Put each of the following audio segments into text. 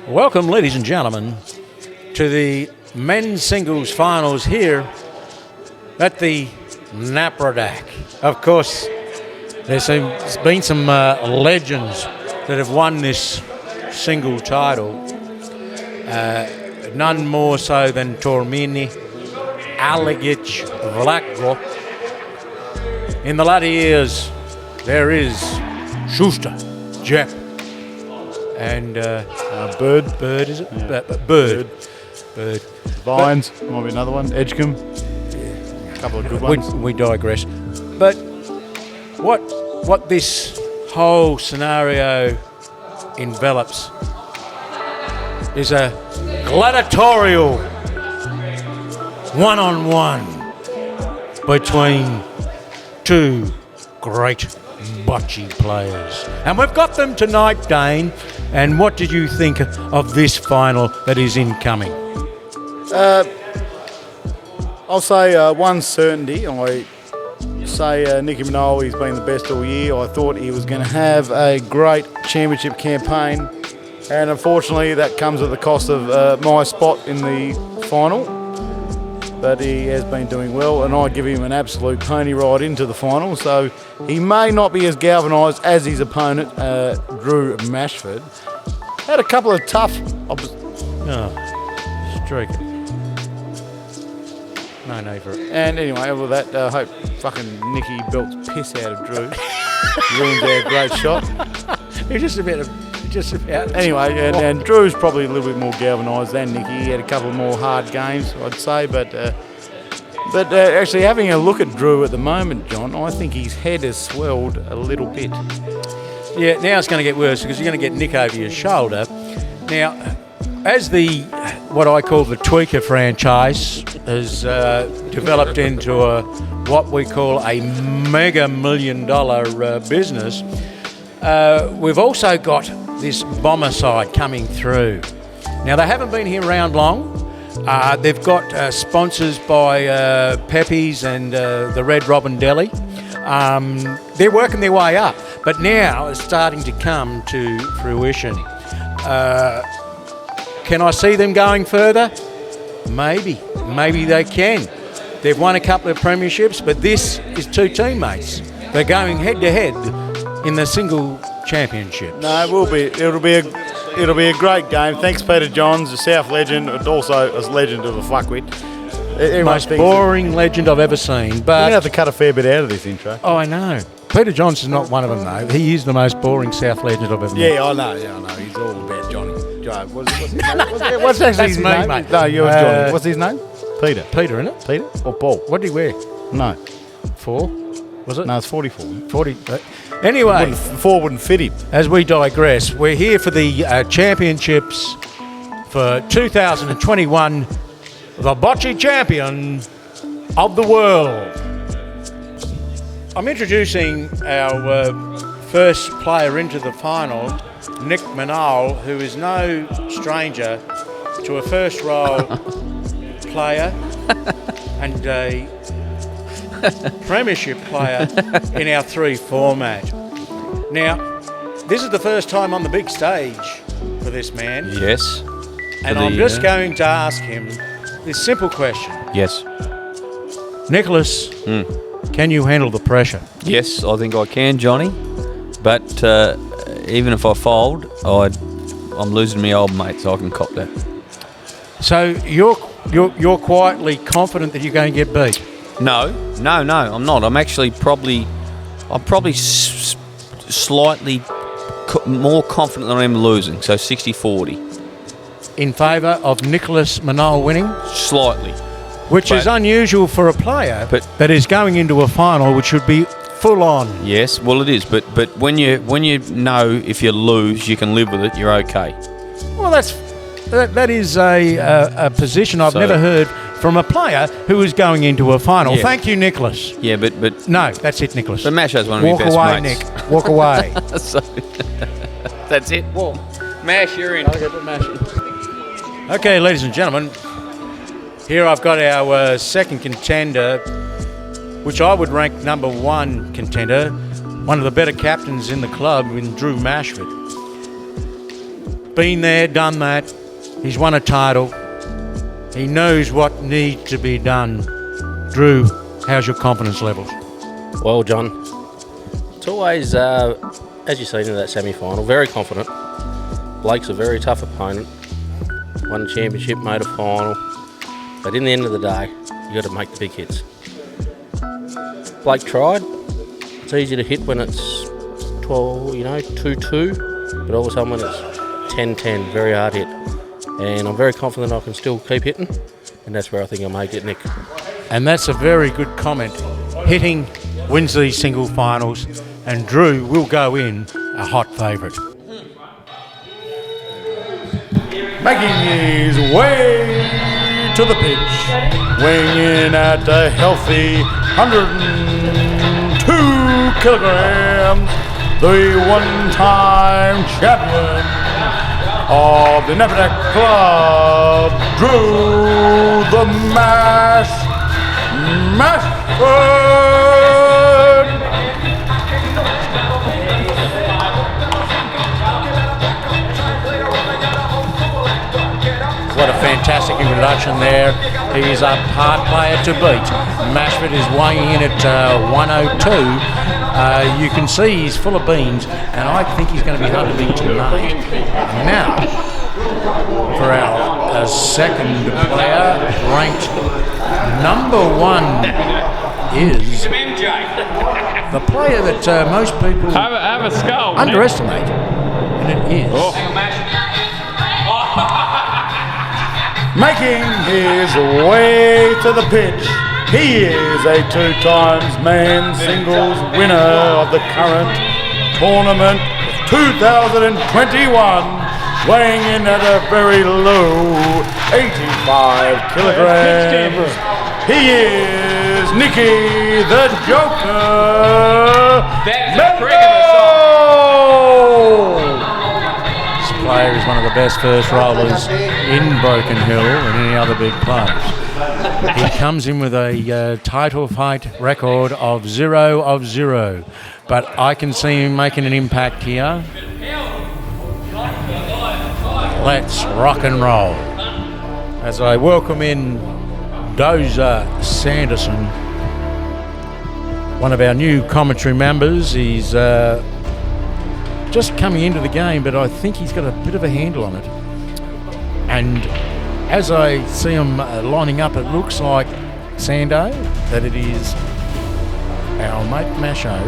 Welcome, ladies and gentlemen, to the men's singles finals here at the Napradak. Of course, there's been some legends that have won this single title. None more so than Tormini, Aligic, Vlaco. In the latter years, there is Schuster, Jep, and Bird. is it? Yeah. Bird. Vines, might be another one. Edgecombe. A couple of good ones. We digress. But what this whole scenario envelops is a gladiatorial one-on-one between two great bocce players. And we've got them tonight, Dane. And what did you think of this final that is incoming? I'll say one certainty. I say Nicky Minogue, he's been the best all year. I thought he was going to have a great championship campaign. And unfortunately, that comes at the cost of my spot in the final. But he has been doing well, and I give him an absolute pony ride into the final. So he may not be as galvanised as his opponent, Drew Mashford. Had a couple of tough... Streak it. No need for it. And anyway, with that, I hope fucking Nicky belts piss out of Drew. Ruins our great shot. You're just about. Anyway, and Drew's probably a little bit more galvanised than Nicky. He had a couple more hard games, I'd say, but actually having a look at Drew at the moment, John, I think his head has swelled a little bit. Yeah, now it's going to get worse because you're going to get Nick over your shoulder. Now, as what I call the tweaker franchise has developed into what we call a mega $1 million business, we've also got this bomber side coming through. Now, they haven't been here around long. They've got sponsors by Pepe's and the Red Robin Deli. They're working their way up, but now it's starting to come to fruition. Can I see them going further? Maybe they can. They've won a couple of premierships, but this is two teammates. They're going head to head in the single championship. No, it will be. It'll be a great game. Thanks, Peter Johns, a South legend, and also a legend of the fuckwit. Most boring legend I've ever seen. But we're going to have to cut a fair bit out of this intro. Oh, I know. Peter Johns is not one of them, though. He is the most boring South legend I've ever met. Yeah, I know. He's all about Johnny. What's his name? What's actually his name? Mate. No, yours, Johnny. What's his name? Peter. Peter, isn't it? Peter or Paul? What did he wear? No. 4? Was it? No, it's 44. 40. Anyway. 4 wouldn't fit him. As we digress, we're here for the championships for 2021, the Bocce champion of the world. I'm introducing our first player into the final, Nick Manal, who is no stranger to a first row player and a premiership player in our 3 format. Now, this is the first time on the big stage for this man. Yes. And I'm just going to ask him this simple question. Yes. Nicholas, can you handle the pressure? Yes, I think I can, Johnny. But even if I fold, I'm losing my old mate, so I can cop that. So you're quietly confident that you're going to get beat? No, I'm not. I'm actually probably slightly more confident than I am losing, so 60-40. In favour of Nicholas Manal winning? Slightly. Which is unusual for a player that is going into a final, which should be full on. Yes, well it is, but when you know if you lose, you can live with it, you're okay. Well, that is a position I've never heard from a player who is going into a final. Yeah. Thank you, Nicholas. Yeah, but no, that's it, Nicholas. But Mash has one of my best mates. Walk away, Nick. Walk away. So, that's it. Well, Mash, you're in. Okay, ladies and gentlemen, here I've got our second contender, which I would rank number 1 contender, one of the better captains in the club, in Drew Mashford. been there, done that. He's won a title. He knows what needs to be done. Drew, how's your confidence levels? Well, John, it's always, as you seen in that semi-final, very confident. Blake's a very tough opponent. Won a championship, made a final. But in the end of the day, you got to make the big hits. Blake tried. It's easy to hit when it's 12, 2-2, but all of a sudden when it's 10-10, very hard hit. And I'm very confident I can still keep hitting, and that's where I think I may get Nick. And that's a very good comment. Hitting wins these single finals, and Drew will go in a hot favourite. Making his way to the pitch, weighing in at a healthy 102 kilograms, the one-time champion of the Napadak Club, Drew the Mashford. What a fantastic introduction there. He's a hard player to beat. Mashford is weighing in at 102. You can see he's full of beans, and I think he's going to be hard to beat tonight. Now, for our second player, ranked number 1 is the player that most people have a skull, underestimate, and it is... Making his way to the pitch, he is a 2-times men's singles winner of the current tournament 2021, weighing in at a very low 85 kilograms. He is Nicky the Joker. That's This player is one of the best first rollers in Broken Hill and any other big clubs. He comes in with a title fight record of 0 of 0, but I can see him making an impact here. Let's rock and roll. As I welcome in Dozer Sanderson, one of our new commentary members. He's just coming into the game, but I think he's got a bit of a handle on it. And as I see him lining up, it looks like, Sando, that it is our mate Masho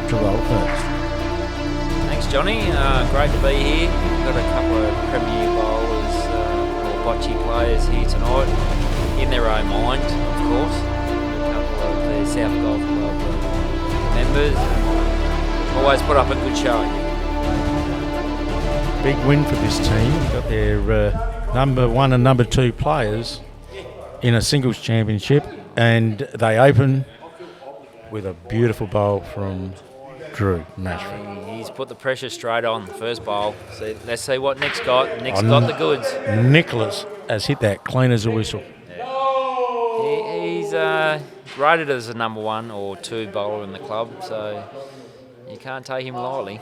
to roll first. Thanks, Johnny. Great to be here. We've got a couple of Premier Bowlers or Bocce players here tonight, in their own mind, of course. A couple of the South Golf Club members. Always put up a good showing. Big win for this team. Got their number 1 and number 2 players in a singles championship, and they open with a beautiful bowl from Drew Mashford. He's put the pressure straight on the first bowl. So let's see what Nick's got. Nick's got the goods. Nicholas has hit that clean as a whistle. He's rated as a number 1 or 2 bowler in the club, so you can't take him lightly.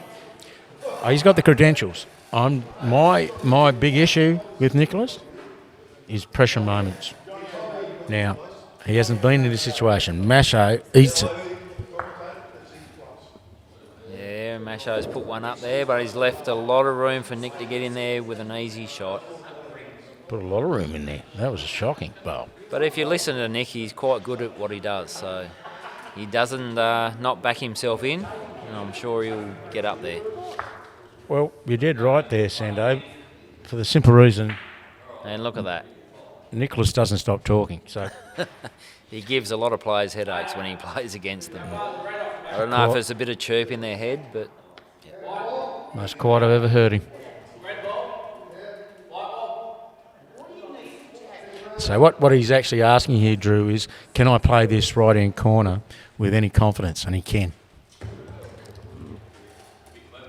He's got the credentials. My big issue with Nicholas is pressure moments. Now, he hasn't been in this situation. Masho eats it. Yeah, Masho's put one up there, but he's left a lot of room for Nick to get in there with an easy shot. Put a lot of room in there. That was a shocking bowl. But if you listen to Nick, he's quite good at what he does, so he doesn't not back himself in, and I'm sure he'll get up there. Well, you did right there, Sando, for the simple reason And look at that. Nicholas doesn't stop talking. So he gives a lot of players headaches when he plays against them. I don't know if it's a bit of chirp in their head, but... most quiet I've ever heard him. So what he's actually asking here, Drew, is can I play this right-hand corner with any confidence? And he can.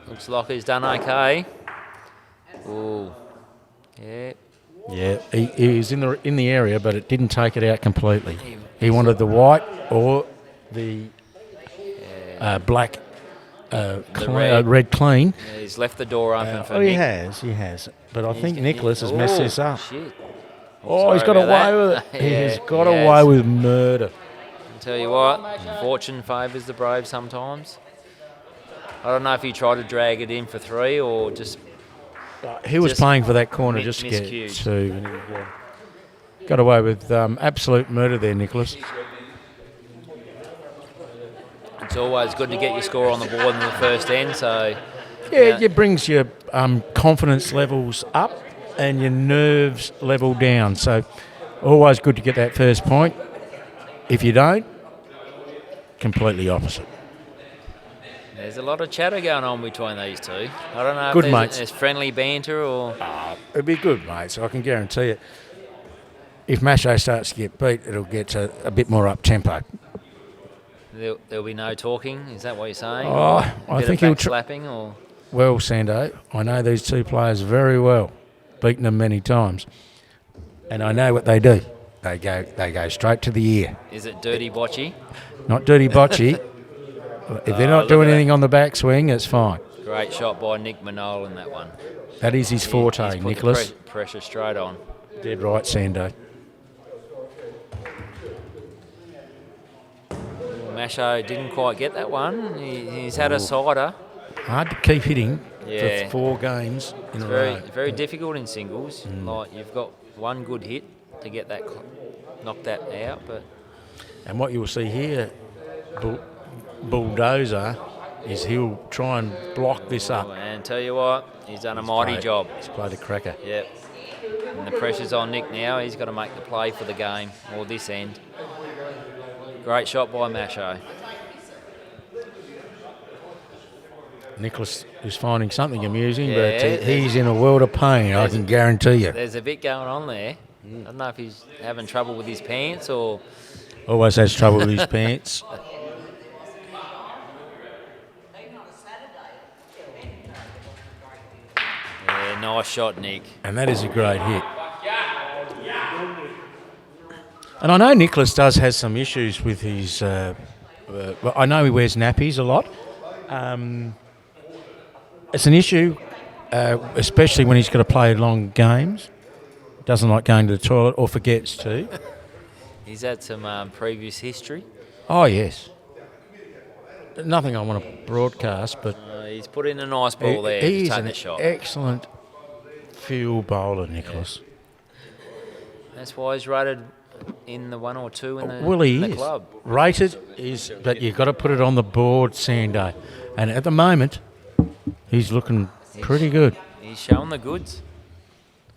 Looks like he's done okay. Ooh. Yeah. Yeah, he was in the area, but it didn't take it out completely. He wanted the white or the black red clean. Yeah, he's left the door open for Oh, he Nick. has. But I think Nicholas has messed this up. Shit. Oh, he's Sorry got about away that. with it. He has Yeah, got he away has. with murder. Tell you what, fortune favours the brave sometimes. I don't know if he tried to drag it in for 3 or just He was Just playing for that corner just to get miscued. 2. And he got away with absolute murder there, Nicholas. it's always good to get your score on the board in the first end. So Yeah, it brings your confidence levels up and your nerves level down. So always good to get that first point. If you don't, completely opposite. there's a lot of chatter going on between these two. I don't know Good if mates. there's friendly banter or It'll be good, mate. So I can guarantee you, if Macho starts to get beat, it'll get a bit more up tempo. there'll be no talking. Is that what you're saying? Oh, I Bit think of he'll back slapping or Well, Sando, I know these two players very well, beaten them many times, and I know what they do. They go straight to the ear. is it dirty bocce? Not dirty bocce. If they're not look doing at anything on the backswing, it's fine. Great shot by Nick Manole in that one. That is his forte, He's put Nicholas. the pressure straight on. Dead right, Sando. Masho didn't quite get that one. He's had a cider. Hard to keep hitting Yeah. for 4 games in a Very, row. very difficult in singles. Like you've got one good hit to get that, knock that out. But And what you will see here, Bulldozer, is he'll try and block this up. and tell you what, he's done a mighty job. He's played a cracker. Yep. And the pressure's on Nick now. He's got to make the play for the game or this end. Great shot by Masho. Nicholas is finding something amusing, Yeah, but he's in a world of pain, I can guarantee you. There's a bit going on there. I don't know if he's having trouble with his pants or Always has trouble with his pants. yeah, nice shot, Nick. And that is a great hit. And I know Nicholas has some issues with his... well, I know he wears nappies a lot. It's an issue, especially when he's got to play long games. Doesn't like going to the toilet or forgets to. He's had some previous history. Oh, yes. Nothing I want to broadcast, but He's put in a nice ball there to he's take an the shot. excellent field bowler, Nicholas. That's why he's rated in the 1 or 2 in the, Well, he in the is. club. Rated is, but you've got to put it on the board, Sando. And at the moment, he's looking pretty good. He's showing the goods.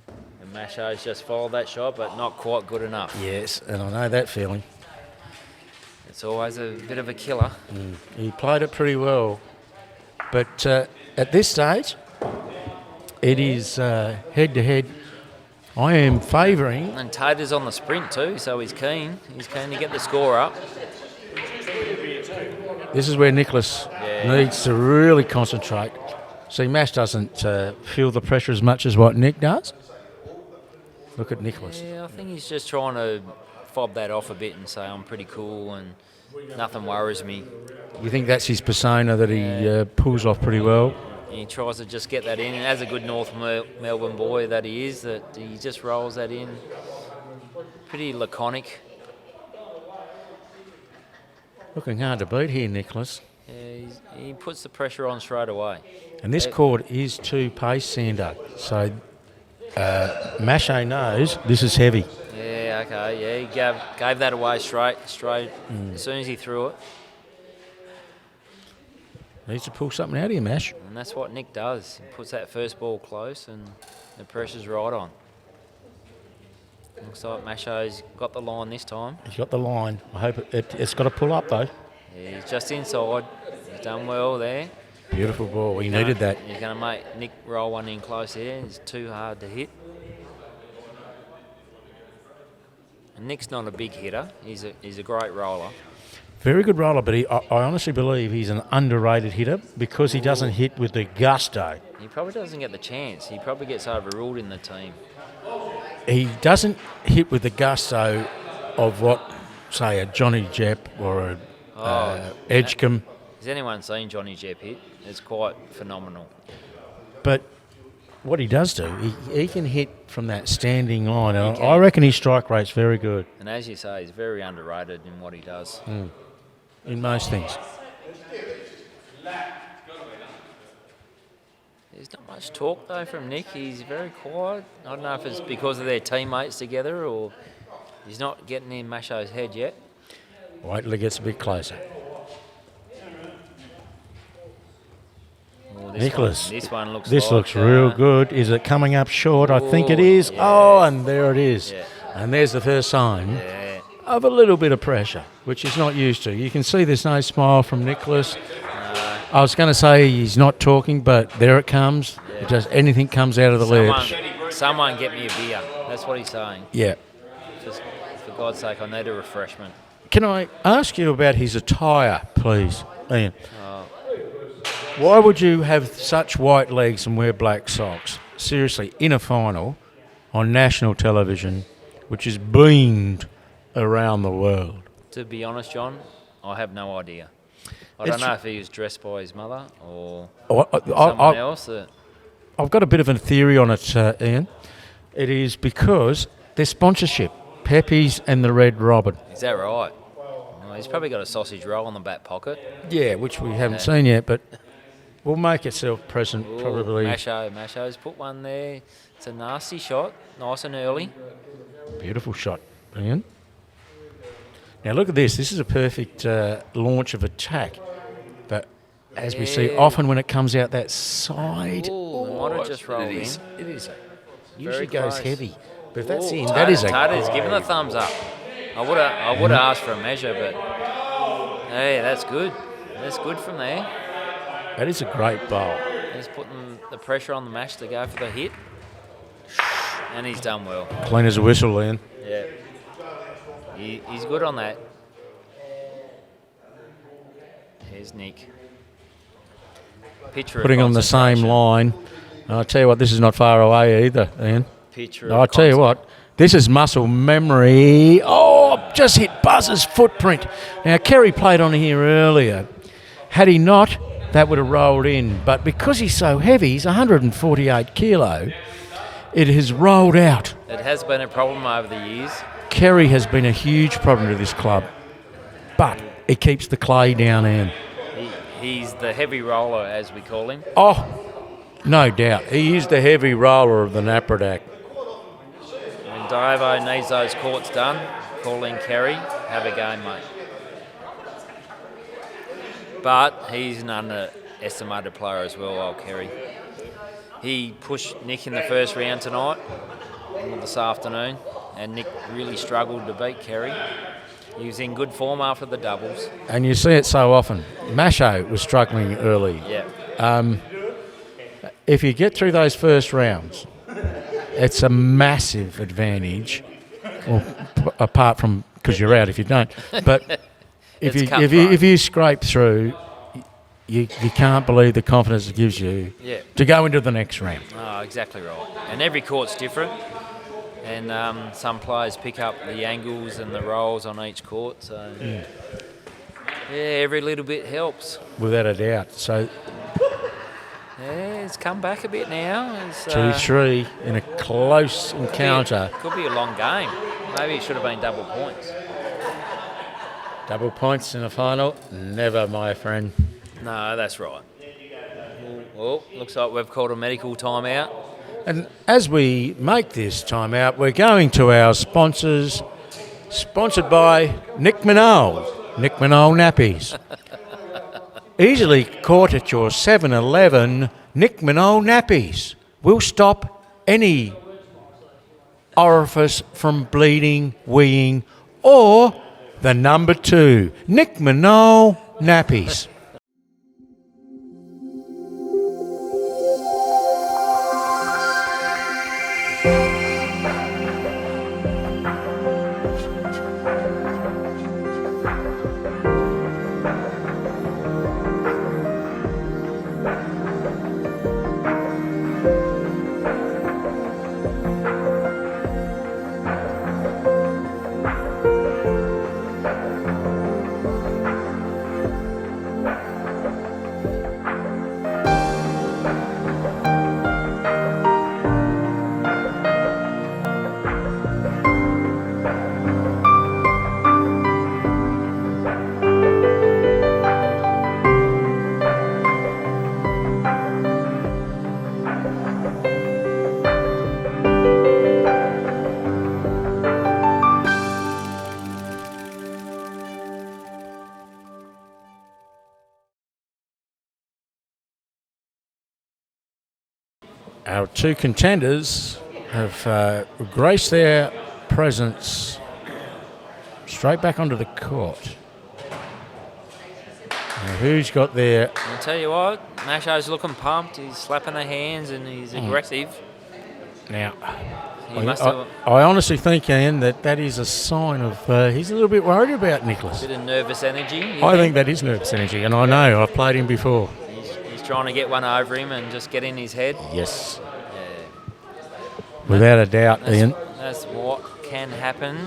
And Masho's just followed that shot, but not quite good enough. Yes, and I know that feeling. It's always a bit of a killer. He played it pretty well. But at this stage, it is head-to-head. I am favouring... And Tater's on the sprint too, so he's keen. He's keen to get the score up. This is where Nicholas needs to really concentrate. See, Mash doesn't feel the pressure as much as what Nick does. Look at Nicholas. Yeah, I think he's just trying to fob that off a bit and say I'm pretty cool and nothing worries me. You think that's his persona that he pulls off pretty well? He tries to just get that in, and as a good North Melbourne boy that he is, that he just rolls that in. Pretty laconic. Looking hard to beat here, Nicholas. Yeah, he puts the pressure on straight away. And this court is 2 pace, Sando. So Mache knows this is heavy. Yeah, okay, yeah, he gave that away straight as soon as he threw it. Needs to pull something out of you, Mash. And that's what Nick does. He puts that first ball close and the pressure's right on. Looks like Masho's got the line this time. He's got the line. I hope it's got to pull up, though. Yeah, he's just inside. He's done well there. Beautiful ball. He needed that. He's going to make Nick roll one in close there. It's too hard to hit. And Nick's not a big hitter. He's a great roller. Very good roller, but I honestly believe he's an underrated hitter because he doesn't hit with the gusto. He probably doesn't get the chance. He probably gets overruled in the team. He doesn't hit with the gusto of what, say, a Johnny Jepp or a Edgecombe. Has anyone seen Johnny Jepp hit? It's quite phenomenal. But what he does do, he can hit from that standing line. And can. I reckon his strike rate's very good And as you say, he's very underrated in what he does. in most things. There's not much talk though from Nick. He's very quiet. I don't know if it's because of their teammates together or he's not getting in Masho's head yet. Wait till he gets a bit closer. Oh, Nicholas, this one looks. This like, looks real good. Is it coming up short? I think it is. yeah. Oh, and there it is. Yeah. And there's the first sign Yeah. of a little bit of pressure, which he's not used to. You can see there's no smile from Nicholas. I was going to say he's not talking, but there it comes. Yeah. It just anything comes out of the lips. Someone get me a beer. That's what he's saying. Yeah. Just for God's sake, I need a refreshment. Can I ask you about his attire, please, Ian? Why would you have such white legs and wear black socks? Seriously, in a final on national television, which is beamed around the world. To be honest, John, I have no idea. I It's don't know if he was dressed by his mother or I- someone else. I've got a bit of a theory on it, Ian. It is because their sponsorship, Pepe's and the Red Robin. Is that right? Oh, he's probably got a sausage roll in the back pocket. Yeah, which we haven't seen yet, but will make itself present Ooh, probably. Masho's put one there. It's a nasty shot, nice and early. Beautiful shot, Ian. Now look at this. This is a perfect launch of attack. But as we see, Yeah. often when it comes out that side, Ooh, it might have just rolled it in. is. It is. Usually goes close. heavy, but if that's Ooh, in, that is a. Tater's giving a thumbs up. I would have asked for a measure, but hey, that's good. That's good from there. That is a great bowl. He's putting the pressure on the mash to go for the hit, and he's done well. Clean as a whistle, Ian. Yeah, he's good on that. Here's Nick. Picture of Putting on the same concentration. line. I'll tell you what, this is not far away either, Ian. Picture of I'll tell you what, this is muscle memory. Oh, just hit Buzz's footprint. Now, Kerry played on here earlier. Had he not, that would have rolled in. But because he's so heavy, he's 148 kilo, it has rolled out. It has been a problem over the years. Kerry has been a huge problem to this club. But it keeps the clay down, Ian. He's the heavy roller, as we call him. Oh, no doubt. He is the heavy roller of the Napradak. When Davo needs those courts done, call in Kerry, have a game, mate. But he's an underestimated player as well, old Kerry. He pushed Nick in the first round tonight, or this afternoon, and Nick really struggled to beat Kerry. He was in good form after the doubles. And you see it so often. Masho was struggling early. Yeah. If you get through those first rounds, it's a massive advantage. Well, apart from because you're out if you don't. But if It's you cutthroat. if you scrape through, you can't believe the confidence it gives you Yeah. to go into the next round. Oh, exactly right. And every court's different. And some players pick up the angles and the rolls on each court. So, yeah, every little bit helps. Without a doubt. So Yeah, it's come back a bit now. It's, 2-3 in a close encounter. Could be a long game. Maybe it should have been double points. Double points in a final? Never, my friend. No, that's right. Well, looks like we've called a medical timeout. And as we make this time out, we're going to our sponsors, sponsored by Nick Minole Nappies. Easily caught at your 7-Eleven, Nick Minole Nappies will stop any orifice from bleeding, weeing, or the number 2, Nick Minole Nappies. Our two contenders have graced their presence straight back onto the court. Now, who's got their... I'll tell you what, Masho's looking pumped. He's slapping the hands and he's aggressive. Now, He must have I honestly think, Ian, that is a sign of he's a little bit worried about a Nicholas. bit of nervous energy. I think that is nervous energy, and I know. I've played him before. He's trying to get one over him and just get in his head. Yes. Yeah. Without a doubt, Ian. That's what can happen.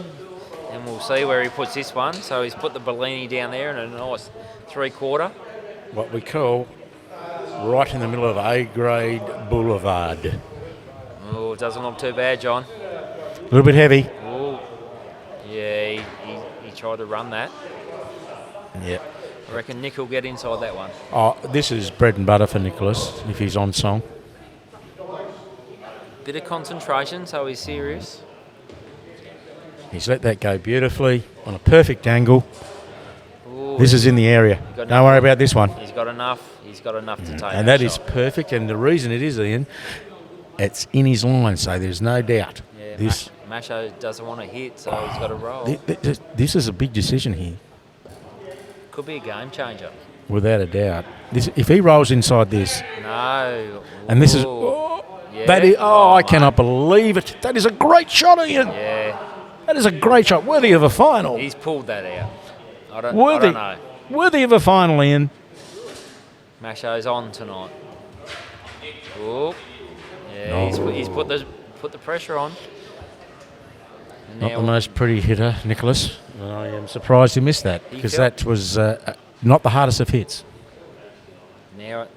And we'll see where he puts this one. So he's put the Bellini down there in a nice 3/4. What we call right in the middle of A-grade boulevard. Oh, it doesn't look too bad, John. A little bit heavy. Oh, yeah, he tried to run that. Yeah. I reckon Nick will get inside that one. Oh, this is bread and butter for Nicholas if he's on song. Bit of concentration, so he's serious. He's let that go beautifully on a perfect angle. Ooh, This is in the area. got Don't worry about this one. He's got enough. He's got enough to take. And that is shot. perfect. And the reason it is, Ian, it's in his line, so there's no doubt. Yeah, This Masho doesn't want to hit, so he's got to roll. this is a big decision here, Could be a game changer. without a doubt. If he rolls inside this, No. and this is... Ooh. Oh, Yeah. that is, I mate. cannot believe it. That is a great shot, Ian. Yeah. That is a great shot, worthy of a final. He's pulled that out. I don't Worthy, know. worthy of a final, Ian. Masho's on tonight. Oh. Yeah, No. he's put the pressure on. And Not now the most pretty hitter, Nicholas. And I am surprised he missed that He because felt- that was not the hardest of hits.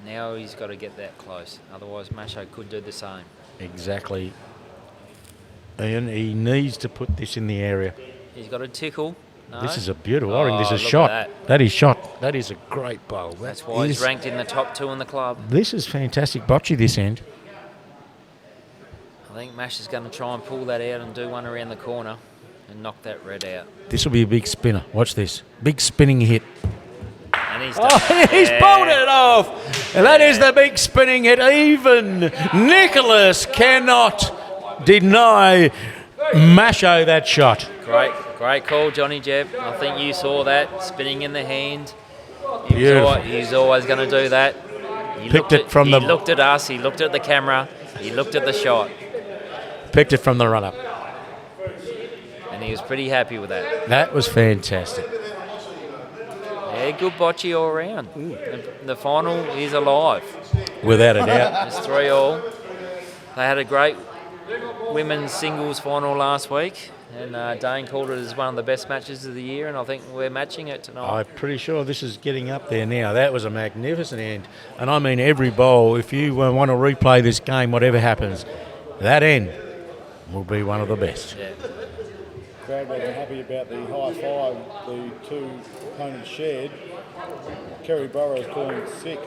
Now he's got to get that close. Otherwise, Masho could do the same. Exactly. Ian, he needs to put this in the area. He's got a tickle. No? This is a beautiful. I think this Oh, is look shot. at that. That is shot. That is a great bowl. That's why he's ranked in the top 2 in the club. This is fantastic bocce this end. I think Mash is going to try and pull that out and do one around the corner and knock that red out. This will be a big spinner. Watch this. Big spinning hit. And he's done Oh, it. he's Yeah. bowled it off. And that is the big spinning hit. Even Nicholas cannot deny Masho that shot. Great call, Johnny Jebb. I think you saw that spinning in the hand. Beautiful. He's always going to do that. He Picked looked it from he the- looked at us. He looked at the camera. He looked at the shot, Picked it from the run-up. and he was pretty happy with that. That was fantastic. Yeah, good bocce all around. The final is alive. Without a doubt. It's 3-all. They had a great women's singles final last week, and Dane called it as one of the best matches of the year, and I think we're matching it tonight. I'm pretty sure this is getting up there now. That was a magnificent end. And I mean every bowl, if you want to replay this game, whatever happens, that end will be one of the best. Yeah. Crowd wasn't happy about the high five the two opponents shared. Kerry Burrows calling it sick.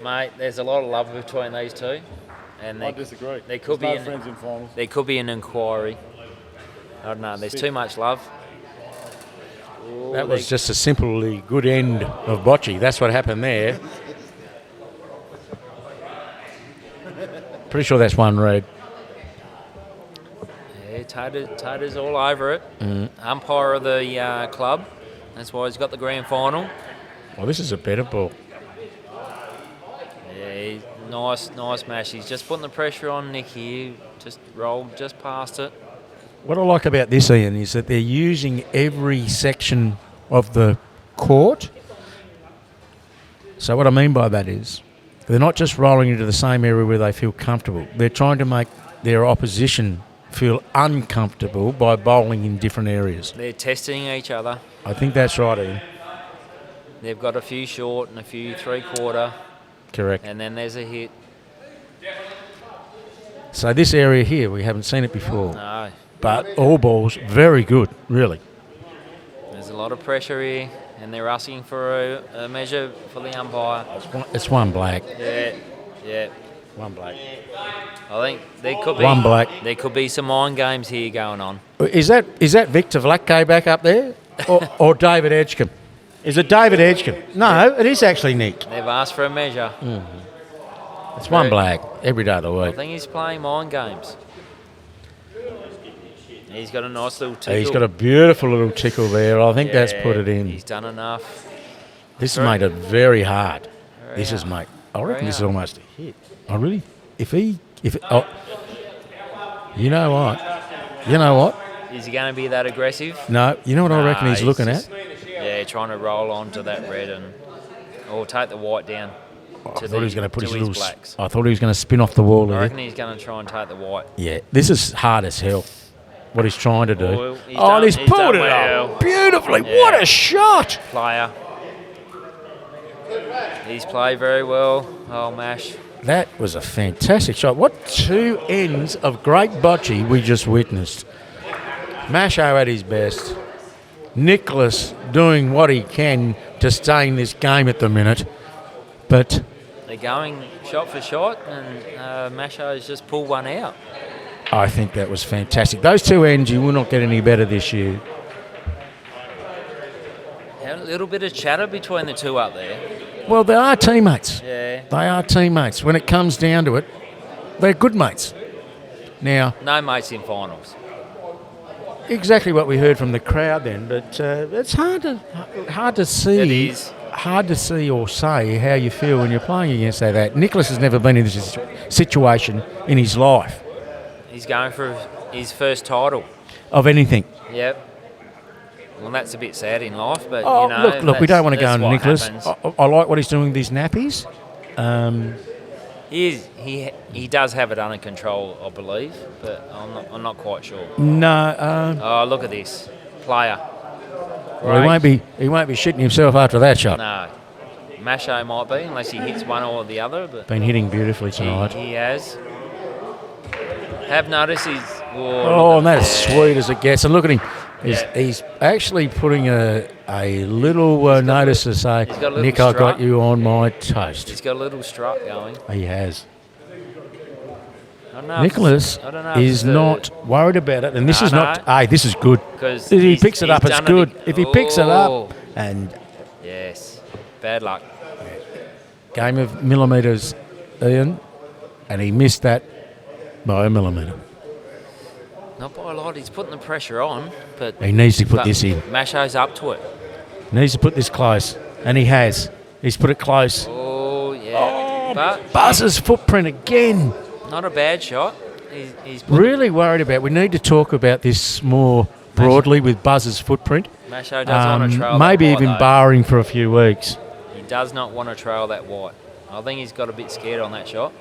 Mate, there's a lot of love between these two, and I disagree. There could There's be no friends in finals. there could be an inquiry. I don't know. There's too much love. Ooh, That was just a simply good end of bocce. That's what happened there. Pretty sure that's one red. Yeah, Tater's all over it. Umpire of the club. That's why he's got the grand final. Well, this is a better ball. Yeah, nice match. He's just putting the pressure on Nick here. Just rolled just past it. What I like about this, Ian, is that they're using every section of the court. So what I mean by that is they're not just rolling into the same area where they feel comfortable. They're trying to make their opposition feel uncomfortable by bowling in different areas. They're testing each other. I think that's right, Ian. They've got a few short and a few 3/4, Correct. and then there's a hit. So this area here, we haven't seen it before. No, But all balls, very good, really. there's a lot of pressure here, and they're asking for a measure for the umpire. It's one black. Yeah. One black. I think there could be One black. There could be some mind games here going on. Is that Victor Vlatko back up there? Or David Edgecombe? Is it David Edgecombe? No, it is actually Nick. They've asked for a measure. It's one black every day of the I week. think he's playing mind games. He's got a nice little tickle. He's got a beautiful little tickle there. I think that's put it in. He's done enough. This has made it very hard. This is, hard. mate. I reckon Very this is hard. almost a hit. I really, you know what? Is he going to be that aggressive? No, you know what I reckon he's looking just, at? Yeah, trying to roll onto that red or take the white down. I to thought he was going to put his little. blacks. I thought he was going to spin off the wall I there. reckon he's going to try and take the white. Yeah, this is hard as hell. What he's trying to do. Oh, And he's pulled done it well. up beautifully. Yeah. What a shot! Player. He's played very well. Oh, Mash. That was a fantastic shot. What two ends of great bocce we just witnessed. Masho at his best. Nicholas doing what he can to stay in this game at the minute. But They're going shot for shot, and Masho's just pulled one out. I think that was fantastic. Those two ends, you will not get any better this year. Had a little bit of chatter between the two up there. Well, they are teammates. Yeah. They are teammates. When it comes down to it, they're good mates. Now, No mates in finals. exactly what we heard from the crowd then, but it's hard to see. It is. Hard to see or say how you feel when you're playing against that. Nicholas has never been in this situation in his life He's going for his first title. of anything. Yep. Well, that's a bit sad in life, but Oh, you know. look, we don't want to go that's on what Nicholas. happens. I like what he's doing with these nappies. He does have it under control, I believe, but I'm not quite sure. No, Oh, look at this player. well, he won't be shitting himself after that shot. No, Masho might be unless he hits one or the other, but Been hitting beautifully tonight. he has. Have noticed he's. Oh, and that is sweet as it gets. And look at him. Yeah. He's actually putting a little notice to say, he's got a little Nick, I got strut. you on my toast. He's got a little strut going. He has. I don't know Nicholas I don't know if is it's the- not worried about it, and this No, is not. no. Hey, this is good. 'Cause If he he's- picks it up, he's it's done it good. ag- If he picks it Oh. up, and Yes, bad luck. game of millimetres, Ian, and he missed that by a millimetre. Not by a lot. He's putting the pressure on, but He needs to put but this in. Masho's up to it. Needs to put this close, and he has. He's put it close. Oh yeah, but Buzz's footprint again. not a bad shot. He's put, Really worried about. We need to talk about this more broadly with Buzz's footprint. Masho doesn't want to trail Maybe that white, even though. barring for a few weeks. He does not want to trail that white. I think he's got a bit scared on that shot.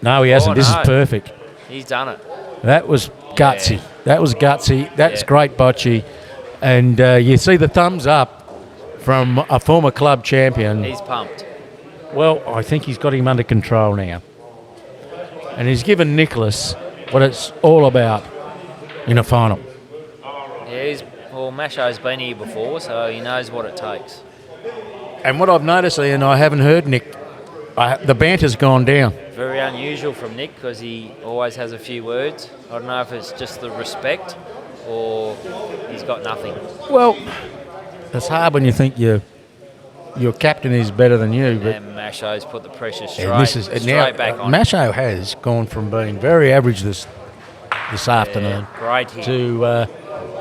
No, he hasn't. Oh, This no. is perfect. He's done it. That was gutsy. Yeah. That was gutsy. That's Yeah. great bocce. And you see the thumbs up from a former club champion. He's pumped. Well, I think he's got him under control now. And he's given Nicholas what it's all about in a final. Yeah, Masho's been here before, so he knows what it takes. And what I've noticed, Ian, I haven't heard Nick. The banter's gone down. Very unusual from Nick because he always has a few words. I don't know if it's just the respect or he's got nothing. Well, it's hard when you think your captain is better than you. But And Masho's put the pressure straight, and this is straight back on. Masho has gone from being very average this afternoon Great hit. to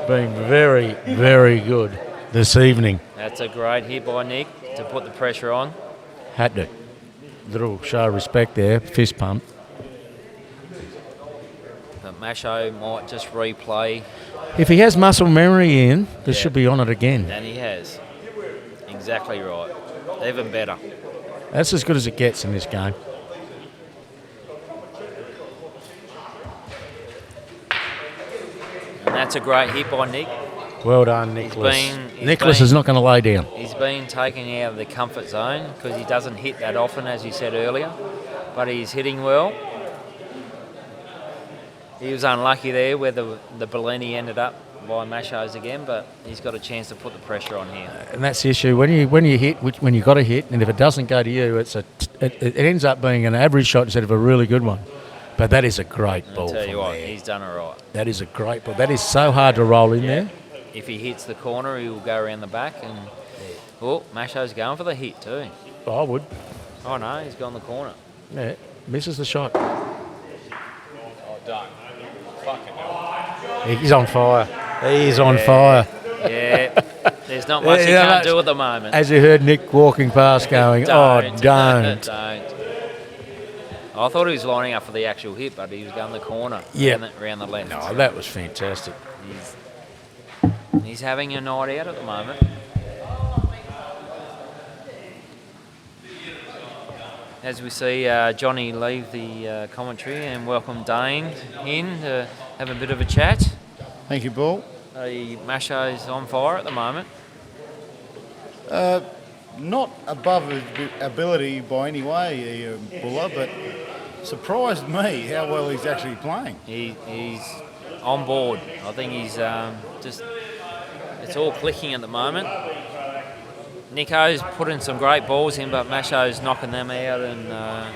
being very, very good this evening. That's a great hit by Nick to put the pressure on. Had to. Little show of respect there, fist pump. But Masho might just replay, If he has muscle memory in, this Yeah. should be on it again. and he has. Exactly right. Even better. That's as good as it gets in this game. And that's a great hit by Nick. Well done, Nicholas. he's Nicholas been- is not going to lay down. He's been taken out of the comfort zone because he doesn't hit that often, as you said earlier. But he's hitting well. He was unlucky there where the Bellini ended up by Masho's again, but he's got a chance to put the pressure on here. And that's the issue. When you hit, when you got to hit, and if it doesn't go to you, it ends up being an average shot instead of a really good one. But that is a great ball I'll tell you from what, there. he's done it right. That is a great ball. That is so hard to roll in there. If he hits the corner, he will go around the back. And oh, Masho's going for the hit too. I would. Oh no, he's gone the corner. Yeah. Misses the shot. Oh, don't. Fucking hell. He's on fire. He's on fire. Yeah. There's not much he Yeah, can't that's- do at the moment. As you heard Nick walking past going, oh, don't. Don't. I thought he was lining up for the actual hit, but he was going the corner. Yeah. Around the left. No, that was fantastic. He's having a night out at the moment. As we see Johnny leave the commentary and welcome Dane in to have a bit of a chat. Thank you, Paul. The Masho's on fire at the moment. Not above his ability by any way, Buller, but surprised me how well he's actually playing. He's on board. I think he's just... It's all clicking at the moment. Nico's putting some great balls in, but Masho's knocking them out and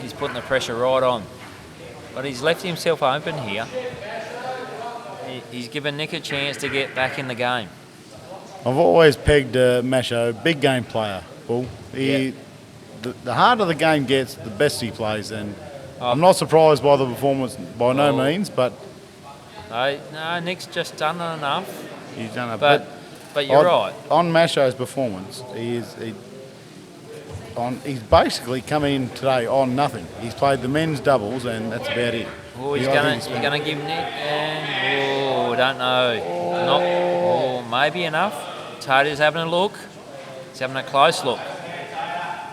he's putting the pressure right on. But he's left himself open here. He's given Nick a chance to get back in the game. I've always pegged Masho, big game player, Bull. The harder the game gets, the best he plays, and I'm not surprised by the performance by no means, but... No, Nick's just done enough. He's done a But you're right. On Masho's performance, he's basically come in today on nothing. He's played the men's doubles, and that's about it. Oh, you're gonna give Nick, and don't know, maybe enough. Tater's having a look. He's having a close look.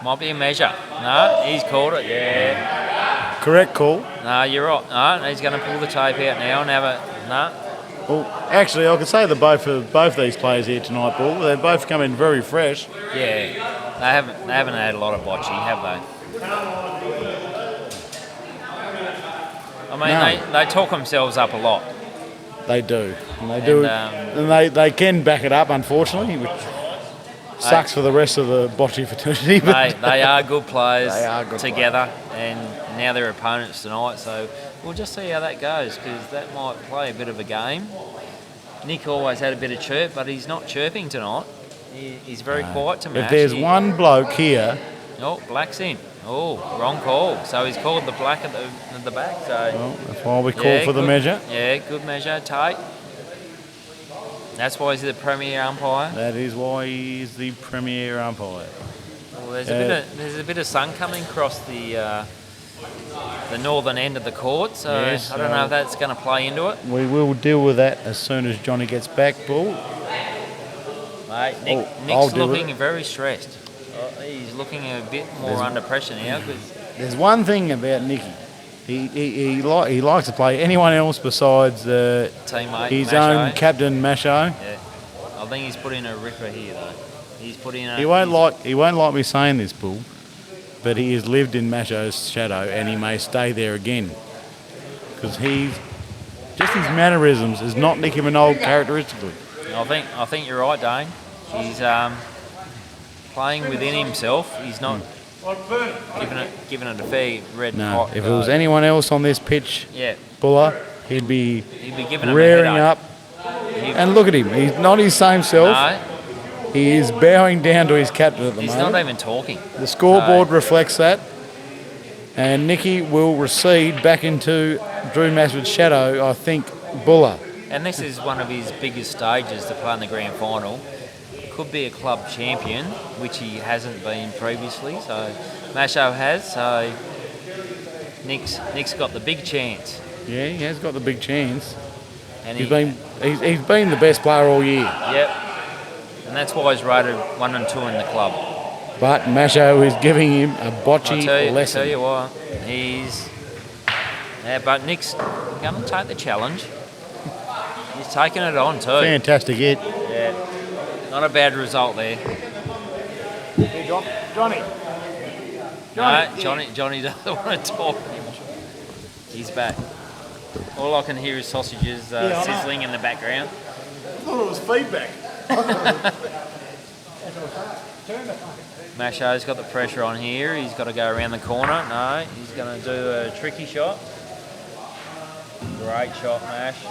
Might be a measure. No, he's called it. Yeah. Correct call. No, you're right. No, he's going to pull the tape out now and have a no. Well, actually, I could say that both these players here tonight, Bull, they both come in very fresh. Yeah, they haven't had a lot of bocce, have they? I mean, they talk themselves up a lot. They do, and they do, and they can back it up, unfortunately, which sucks for the rest of the bocce fraternity. But They are good players They are good together, and now they're opponents tonight. So we'll just see how that goes, because that might play a bit of a game. Nick always had a bit of chirp, but he's not chirping tonight. He's very quiet to match. if there's one bloke here, Oh, black's in. Oh, wrong call. So he's called the black at the back. So well, that's why we call for the good measure. Yeah, good measure, Tate. That's why he's the premier umpire. That is why he's the premier umpire. Well, there's a bit of sun coming across the northern end of the court, so Yes, I don't know if that's going to play into it. We will deal with that as soon as Johnny gets back, Bull. Mate, I'll Nick's deal with looking very stressed. He's looking a bit more under pressure now. There's one thing about Nicky. He likes to play anyone else besides Teammate his Masho. own captain Masho. Yeah, I think he's put in a ripper here though. He's put in. He won't like me saying this, Bull, but he has lived in Masho's shadow, and he may stay there again because his mannerisms is not Nicky Minogue characteristically. I think you're right, Dane. He's playing within himself. He's not giving it a fair red No, hot if go. it was anyone else on this pitch, Yeah, Buller, he'd be giving him rearing a up. headache. And look at him. He's not his same self. No, He is bowing down to his captain at the he's moment. not even talking. The scoreboard No. reflects that. And Nicky will recede back into Drew Masford's shadow, I think, Buller. And this is one of his biggest stages to play in the grand final. Could be a club champion, which he hasn't been previously. So Masho has. So Nick's got the big chance. Yeah, he has got the big chance. And He's been the best player all year. Yep. And that's why he's rated 1 and 2 in the club. But Masho is giving him a bocce I lesson. tell you what, but Nick's going to take the challenge. He's taking it on too. Fantastic hit. Yeah. Not a bad result there. Johnny. No, Johnny doesn't want to talk anymore. He's back. All I can hear is sausages sizzling in the background. I thought it was feedback. Masho's got the pressure on here. He's got to go around the corner. No, he's going to do a tricky shot. Great shot, Mash.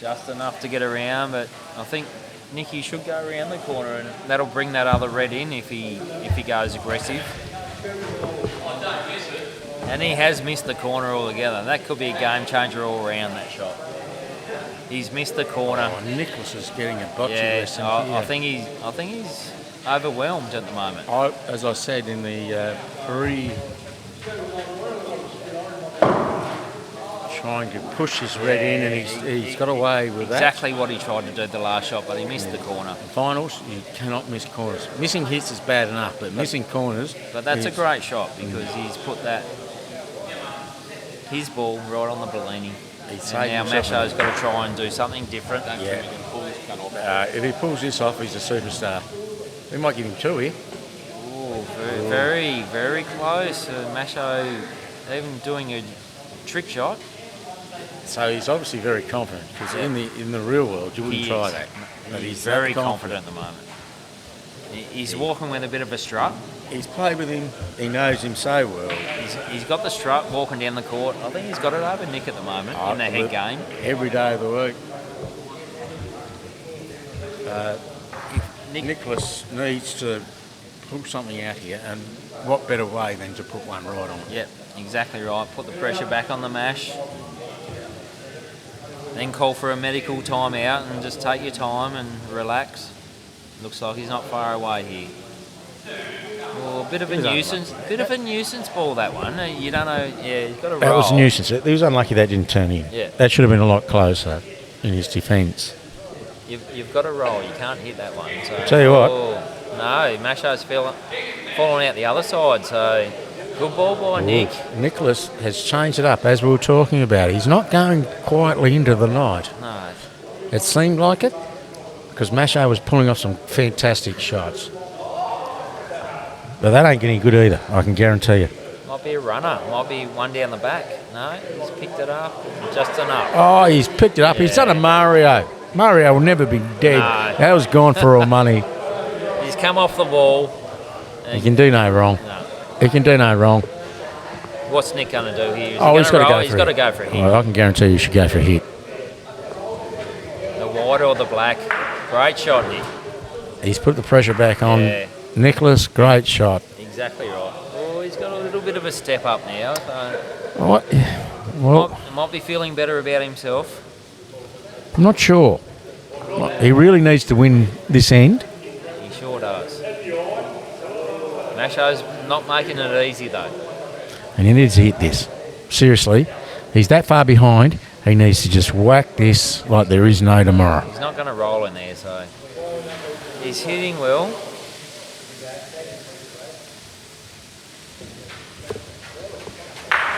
Just enough to get around, but I think Nicky should go around the corner, and that'll bring that other red in if he goes aggressive. And he has missed the corner altogether. That could be a game changer all round, that shot. He's missed the corner. Oh, Nicholas is getting a bocce Yeah, lesson I here. think he's overwhelmed at the moment. As I said in the trying to push his red in, and he's got away with that. Exactly what he tried to do the last shot, but he missed the corner. Finals, you cannot miss corners. Missing hits is bad enough, but missing corners. But that's a great shot because he's put his ball right on the Bellini. And now Masho's got to try and do something different. Yeah. If he pulls this off, he's a superstar. We might give him 2 here. Ooh, very, very close. Masho even doing a trick shot. So he's obviously very confident, because in the real world you wouldn't try that. But He's very confident at the moment. He's walking with a bit of a strut. He's played with him. He knows him so well. He's got the strut walking down the court. I think he's got it over Nick at the moment in the head game. Every day of the week. Nicholas needs to pull something out here, and what better way than to put one right on? Yep, exactly right. Put the pressure back on the mash. Then call for a medical timeout and just take your time and relax. Looks like he's not far away here. Oh, a bit of a nuisance ball, that one. You don't know. Yeah, you've got to roll. That was a nuisance. He was unlucky that didn't turn in. Yeah. That should have been a lot closer in his defence. You've got to roll. You can't hit that one. So, Tell you what. No, Masho's falling out the other side. So good ball by Nick. Nicholas has changed it up, as we were talking about. He's not going quietly into the night. No. It seemed like it, because Masho was pulling off some fantastic shots. But that ain't getting good either, I can guarantee you. Might be a runner. Might be one down the back. No, he's picked it up just enough. Oh, he's picked it up. He's done a Mario. Mario will never be dead. No. That was gone for all money. He's come off the wall. He can do no wrong. No. He can do no wrong. What's Nick going to do here? He's got to go. He's got to go for a hit. Well, I can guarantee you should go for a hit. The white or the black. Great shot, Nick. He's put the pressure back on. Yeah. Nicholas, great shot. Exactly right. Oh, he's got a little bit of a step up now. So What? Well, might be feeling better about himself. I'm not sure. He really needs to win this end. He sure does. Masho's not making it easy though. And he needs to hit this. Seriously. He's that far behind. He needs to just whack this like there is no tomorrow. He's not going to roll in there, so he's hitting well.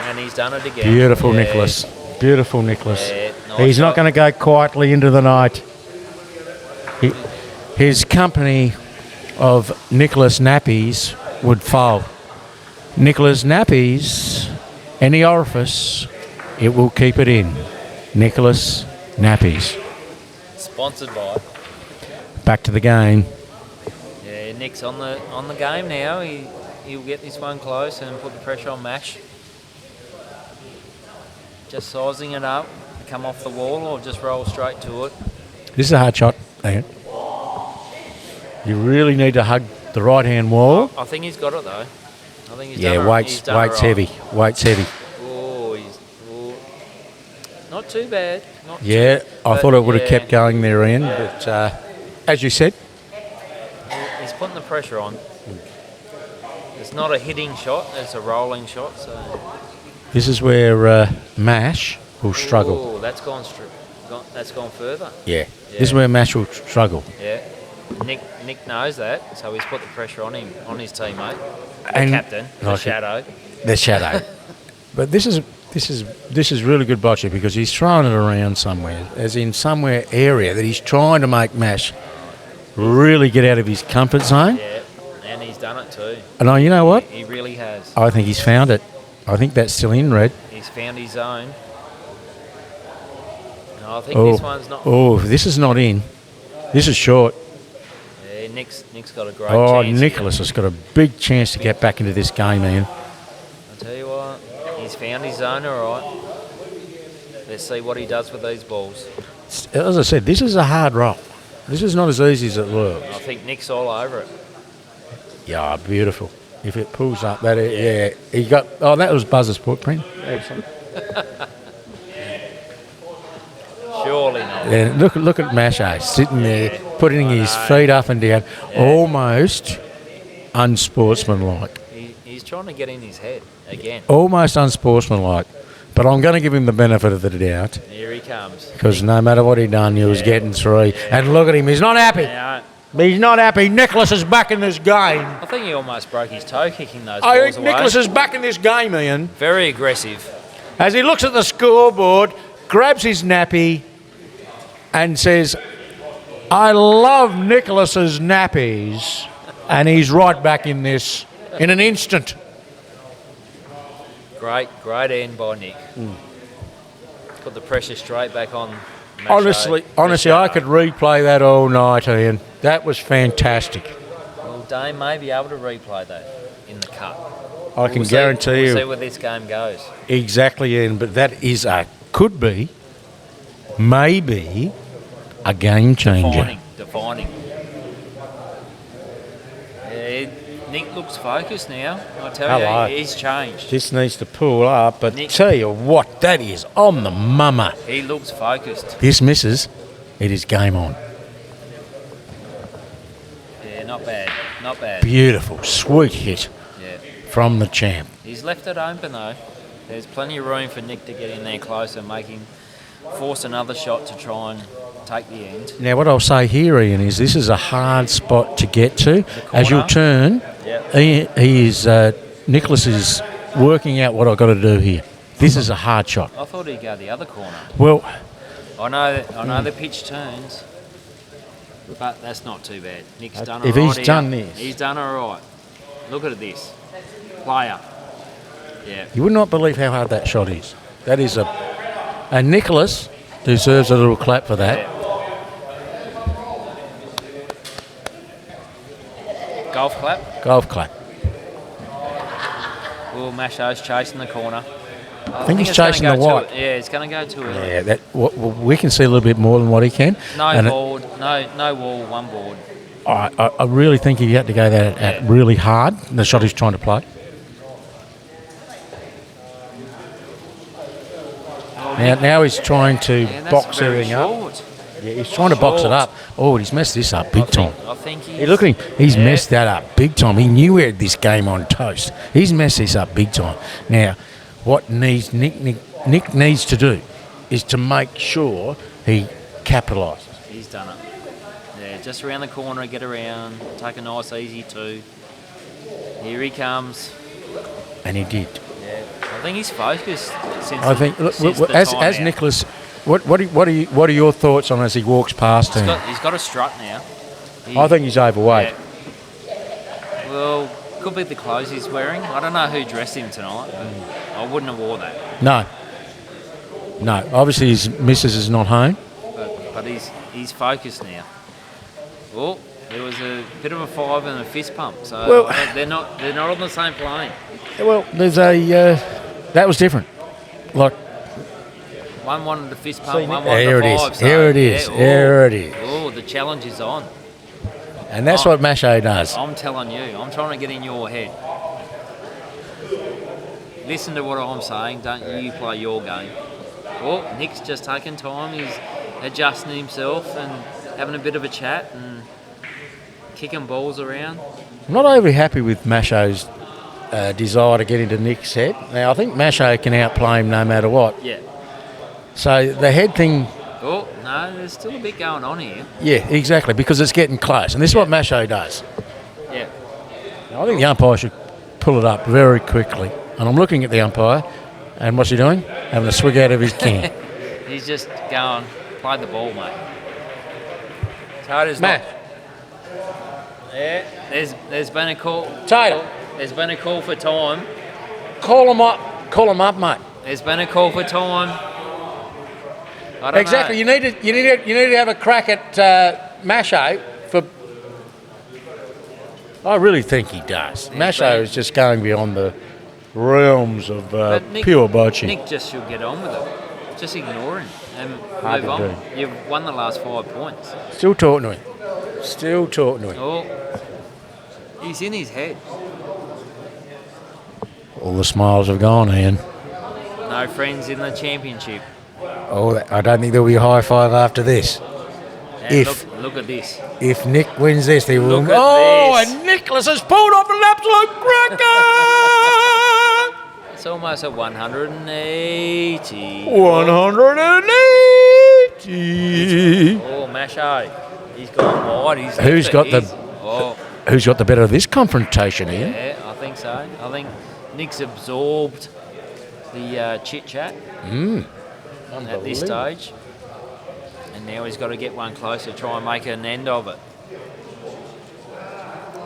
And he's done it again. Beautiful, Yeah. Nicholas. Beautiful, Nicholas. Yeah, nice He's not shot. going to go quietly into the night. His company of Nicholas Nappies would fold. Nicholas Nappies, any orifice, it will keep it in. Nicholas Nappies. Sponsored by. Back to the game. Yeah, Nick's on the game now. He'll get this one close and put the pressure on Mash. Just sizing it up, come off the wall or just roll straight to it. This is a hard shot. Hang on. You really need to hug the right-hand wall. I think he's got it though. I think he's Yeah, done it. weight's He's done it right. heavy. Weight's heavy. Oh, not too bad. Not Yeah, too, I but thought it would have yeah, kept going there in, but as you said, He's putting the pressure on. It's not a hitting shot, it's a rolling shot. So. this is where Mash will struggle. Oh, that's gone further. Yeah. This is where Mash will struggle. Yeah. Nick knows that, so he's put the pressure on him, on his teammate, the And- captain, the like it. shadow. The shadow. But this is really good bocce because he's throwing it around somewhere, as in somewhere area that he's trying to make Mash really get out of his comfort zone. Yeah, and he's done it too. And you know what? He really has. I think he's found it. I think that's still in red. He's found his zone. No, I think this one's not. Oh, this is not in. This is short. Yeah, Nick's got a great Oh, chance. Nicholas has got a big chance to get back into this game, man. I tell you what, he's found his zone, all right. Let's see what he does with these balls. As I said, this is a hard roll. This is not as easy as it looks. I think Nick's all over it. Yeah, beautiful. If it pulls up, yeah. He got. Oh, that was Buzz's footprint. Excellent. Surely not. Yeah, look at Macho sitting there, putting his feet up and down, almost unsportsmanlike. He's trying to get in his head again. Almost unsportsmanlike. But I'm going to give him the benefit of the doubt. Here he comes. Because no matter what he done, he was getting 3. And look at him, he's not happy. Now, He's not happy. Nicholas is back in this game. I think he almost broke his toe kicking those I balls think away. Nicholas is back in this game, Ian. Very aggressive. As he looks at the scoreboard, grabs his nappy and says, I love Nicholas's nappies. And he's right back in this in an instant. Great end by Nick. Put the pressure straight back on Macho. Honestly, I could replay that all night, Ian. That was fantastic. Well, Dane may be able to replay that in the cup. I can We'll guarantee We'll you. see where this game goes. Exactly, Ian. But that is could be, maybe, a game changer. Defining. Yeah, Nick looks focused now. I tell Hello. you, he's changed. This needs to pull up, but Nick- tell you what, that is on the mama. He looks focused. This misses, it is game on. Yeah, not bad. Not bad. Beautiful, sweet hit Yeah. from the champ. He's left it open though. There's plenty of room for Nick to get in there close and force another shot to try and take the end. Now, what I'll say here, Ian, is this is a hard spot to get to. As you'll turn, Nicholas is working out what I've got to do here. This is a hard shot. I thought he'd go the other corner. Well, I know the pitch turns, but that's not too bad. Nick's done all if right he's here. done this. He's done all right. Look at this. Player. Yeah. you would not believe how hard that shot is. That is and Nicholas deserves a little clap for that. Golf clap. Golf clap. Well, Masho's chasing the corner. I think he's it's gonna chasing go the white. Yeah, it's going to go too early. Yeah, we can see a little bit more than what he can. No And board, no wall, one board. I really think he had to go that at really hard, the shot he's trying to play. Now he's trying to That's box very everything up. short. Yeah, he's trying to box it up. Oh, he's messed this up big time. I think Hey, look at him. He's messed that up big time. He knew he had this game on toast. He's messed this up big time. Now, what Nick needs to do is to make sure he capitalises. He's done it. Yeah, just around the corner, get around, take a nice easy two. Here he comes. And he did. Yeah, I think he's focused since. I think since the as timeout. Nicholas, what are your thoughts on as he walks past him? He's got a strut now. I think he's overweight. Yeah. Well, could be the clothes he's wearing. I don't know who dressed him tonight, but I wouldn't have wore that. No. Obviously his missus is not home. But he's focused now. Well, there was a bit of a five and a fist pump, so they're not on the same plane. Well, there's that was different. Like One wanted the fist pump, one here wanted it the is. five. So, Here it is. yeah, Here it is. Oh, the challenge is on. And that's what Macho does. I'm telling you, I'm trying to get in your head. Listen to what I'm saying. Don't you play your game. Well, Nick's just taking time. He's adjusting himself and having a bit of a chat and kicking balls around. I'm not overly happy with Macho's desire to get into Nick's head. Now, I think Macho can outplay him no matter what. Yeah. So the head thing... Oh, no, there's still a bit going on here. Yeah, exactly, because it's getting close. And this is what Macho does. Yeah. Now, I think the umpire should pull it up very quickly. And I'm looking at the umpire, and what's he doing? Having a swig out of his can. He's just going, play the ball, mate. Taylor's Matt. Yeah, there's been a call. Taylor. There's been a call for time. Call him up, mate. There's been a call for time. I don't Exactly. know. You need to have a crack at Macho for. I really think he does. Macho is just going beyond the realms of But Nick- pure bocce. Nick just should get on with it. Just ignore him and Hard move to on. You've won the last 5 points. Still talking to him. Still talking to him. Oh, he's in his head. All the smiles have gone, Ian. No friends in the championship. Oh, I don't think there'll be a high five after this. And If- look at this. If Nick wins this, they will. Look at Oh, this. and Nicholas has pulled off an absolute cracker! It's almost at 180. 180. Oh, Masho. He's gone wide. Who's got the- Oh, Who's got the better of this confrontation, Ian? yeah, I think so. I think Nick's absorbed the chit chat at this stage, and now he's got to get one closer, try and make an end of it.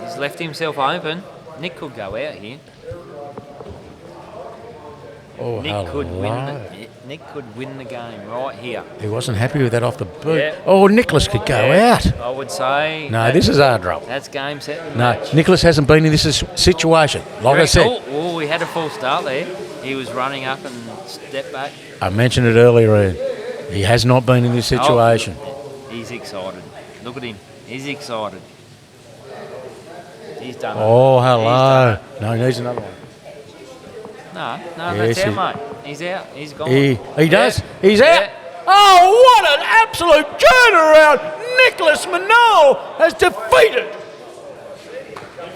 He's left himself open. Nick could go out here. Oh, Nick could win the game right here. He wasn't happy with that off the boot. Yeah. Oh, Nicholas could go out. I would say. No, this is hard roll. That's game set. and No, match. Nicholas hasn't been in this situation. Like I said, Oh, we had a false start there. He was running up and stepped back. I mentioned it earlier, Ian. He has not been in this situation. He's excited. Look at him. He's excited. He's done it. Oh, He's hello. done it. No, he needs another one. No, Yes, that's out, mate. He's out. He's gone. He does. He's Yeah. out. Oh, what an absolute turnaround! Nicholas Manol has defeated.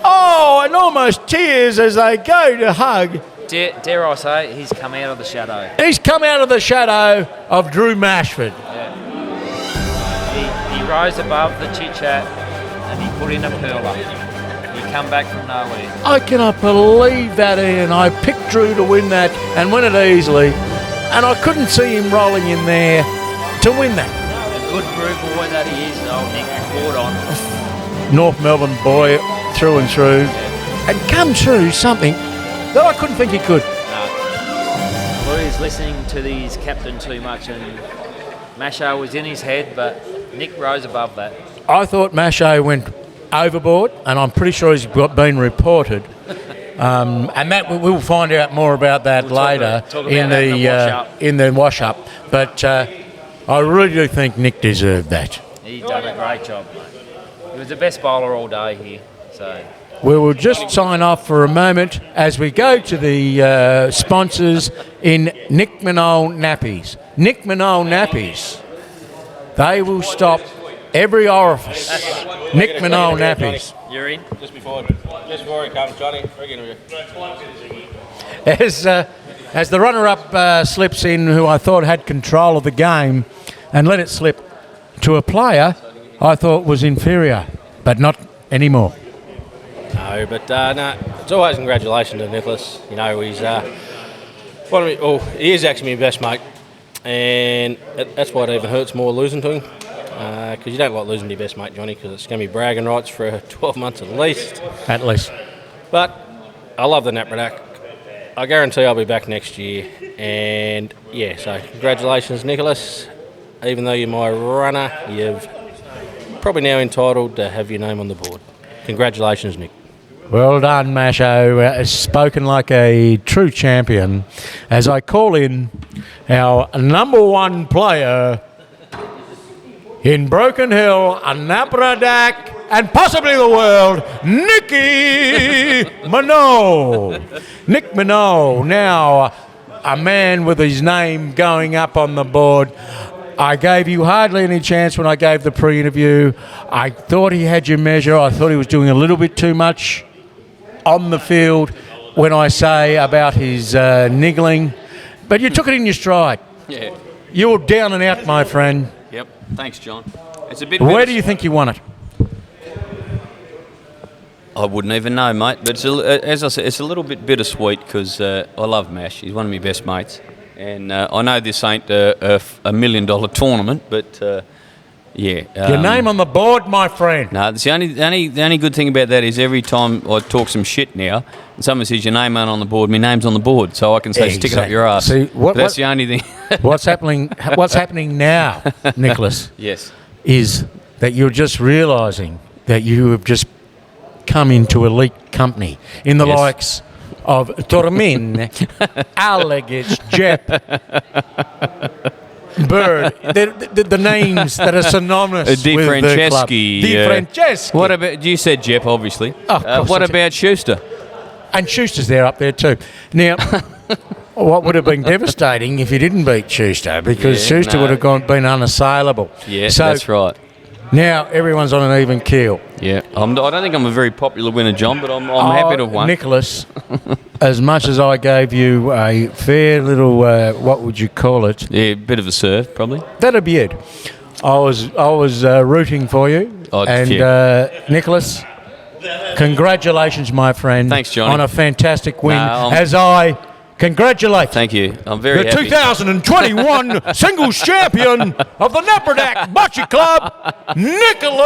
Oh, and almost tears as they go to hug. Dare I say, he's come out of the shadow. He's come out of the shadow of Drew Mashford. He rose above the chit chat and he put in a pearler. He come back from nowhere. I cannot believe that, Ian. I picked Drew to win that and win it easily. And I couldn't see him rolling in there to win that. A good brew boy that he is, old Nick. Forward on. North Melbourne boy through and through. And come through something that I couldn't think he could. Well, he's listening to his captain too much, and Masho was in his head, but Nick rose above that. I thought Macho went overboard, and I'm pretty sure he's been reported. And that we'll find out more about that We'll talk later about that in the wash up. But I really do think Nick deserved that. He's done a great job, mate. He was the best bowler all day here. So We will just sign off for a moment as we go to the sponsors in Nick Manol Nappies. Nick Manol Nappies. They will stop every orifice. Nick Manol Nappies. you're in. Just before he comes, Johnny, As the runner-up slips in, who I thought had control of the game, and let it slip to a player I thought was inferior, but not anymore. No, but no, it's always congratulations to Nicholas. You know, he's he is actually my best mate, and that's why it even hurts more losing to him. Because you don't like losing to your best mate, Johnny, because it's going to be bragging rights for 12 months at least. At least. But I love the Napradak. I guarantee I'll be back next year. And yeah, so congratulations, Nicholas. Even though you're my runner, you've probably now entitled to have your name on the board. Congratulations, Nick. Well done, Masho. Spoken like a true champion. As I call in our number one player in Broken Hill, Napradak, and possibly the world, Nicky Manol. Nick Manol, now a man with his name going up on the board. I gave you hardly any chance when I gave the pre-interview. I thought he had your measure. I thought he was doing a little bit too much on the field when I say about his niggling. But you took it in your stride. Yeah. You're down and out, my friend. Yep. Thanks, John. It's a bit. Where do you think you won it? I wouldn't even know, mate. But it's as I said, it's a little bit bittersweet because I love Mash. He's one of my best mates, and I know this ain't a $1 million tournament, but yeah. Your name on the board, my friend. No, it's the only good thing about that is every time I talk some shit now, and someone says your name ain't on the board, my name's on the board, so I can say stick it up your ass. See, That's the only thing. What's happening now, Nicholas, Yes. is that you're just realising that you have just come into elite company in the Yes. likes of Tormin, Alex, Jep, Bird. The names that are synonymous Di with the club. Franceschi. Di Franceschi. What about, you said Jep, obviously. Of course What I did. about Schuster? And Schuster's there up there too. Now, what would have been devastating if he didn't beat Schuster, because Yeah, Schuster no. would have been unassailable. Yeah, so that's right. now everyone's on an even keel. Yeah, I don't think I'm a very popular winner, John, but I'm happy to have won. Nicholas, as much as I gave you a fair little, what would you call it? Yeah, bit of a serve, probably. That'd be it. I was rooting for you, Oh, and yeah. Nicholas, congratulations, my friend. Thanks, Johnny. on a fantastic win. No, as I congratulate Thank you. I'm very the happy. 2021 singles champion of the Napperdack Bocce Club, Nicholas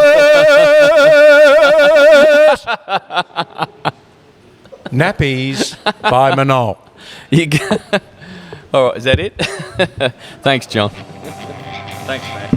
Nappies by Manol. You go- All right, is that it? Thanks, John. Thanks, man.